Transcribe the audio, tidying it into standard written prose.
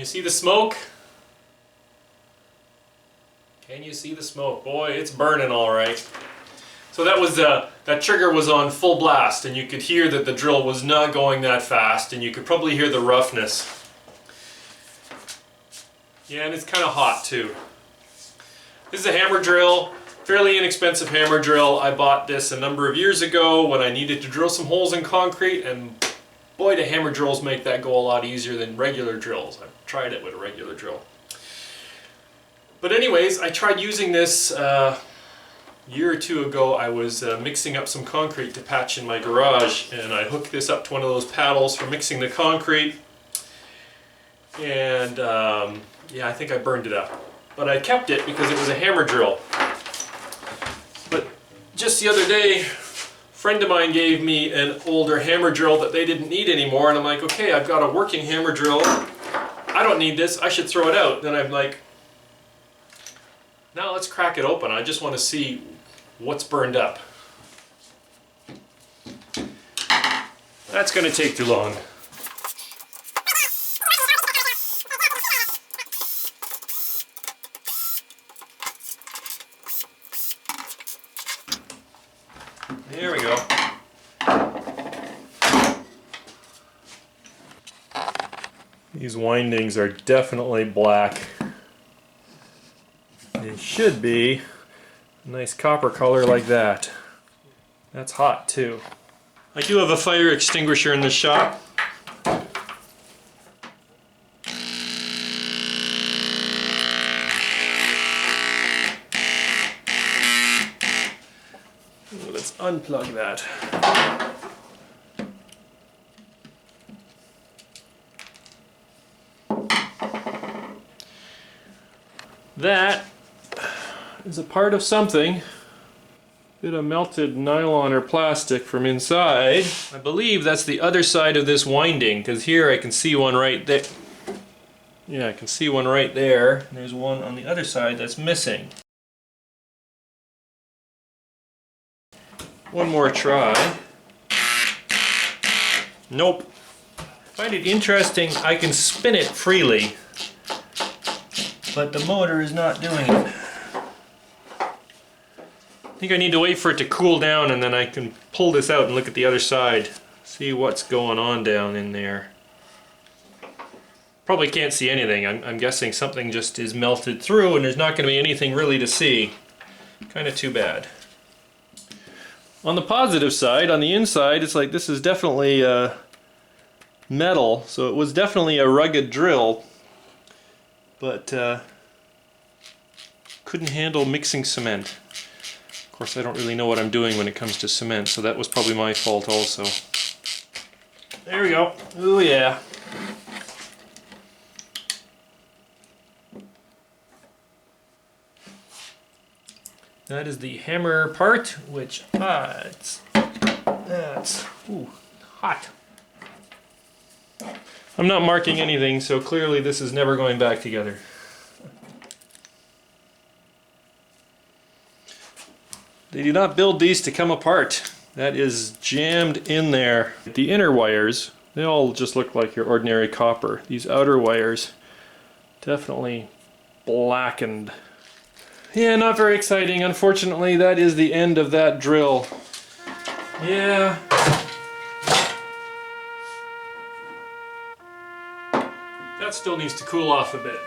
you see the smoke? Can you see the smoke? Boy, it's burning all right. So that was that trigger was on full blast, and you could hear that the drill was not going that fast, and you could probably hear the roughness. Yeah, and it's kind of hot too. This is a hammer drill, fairly inexpensive hammer drill. I bought this a number of years ago when I needed to drill some holes in concrete, and boy, do hammer drills make that go a lot easier than regular drills. I've tried it with a regular drill. But anyways, I tried using this a year or two ago. I was mixing up some concrete to patch in my garage, and I hooked this up to one of those paddles for mixing the concrete, and yeah, I think I burned it up. But I kept it because it was a hammer drill. But just the other day, a friend of mine gave me an older hammer drill that they didn't need anymore, and I'm like, okay, I've got a working hammer drill. I don't need this, I should throw it out. Then I'm like, now let's crack it open. I just want to see what's burned up. That's going to take too long. There we go. These windings are definitely black. They should be a nice copper color like that. That's hot too. I do have a fire extinguisher in the shop. Let's unplug that. That is a part of something. Bit of melted nylon or plastic from inside. I believe that's the other side of this winding, because here I can see one right there. Yeah, I can see one right there. And there's one on the other side that's missing. One more try. Nope. I find it interesting, I can spin it freely, but the motor is not doing it. I think I need to wait for it to cool down, and then I can pull this out and look at the other side. See what's going on down in there. Probably can't see anything. I'm guessing something just is melted through and there's not going to be anything really to see. Kind of too bad. On the positive side, on the inside, it's like this is definitely metal, so it was definitely a rugged drill, but couldn't handle mixing cement. Of course, I don't really know what I'm doing when it comes to cement, so that was probably my fault also. There we go. Oh yeah. That is the hammer part, which that's ooh, hot. I'm not marking anything, so clearly this is never going back together. They do not build these to come apart. That is jammed in there. The inner wires, they all just look like your ordinary copper. These outer wires, definitely blackened. Yeah, not very exciting. Unfortunately, that is the end of that drill. Yeah. That still needs to cool off a bit.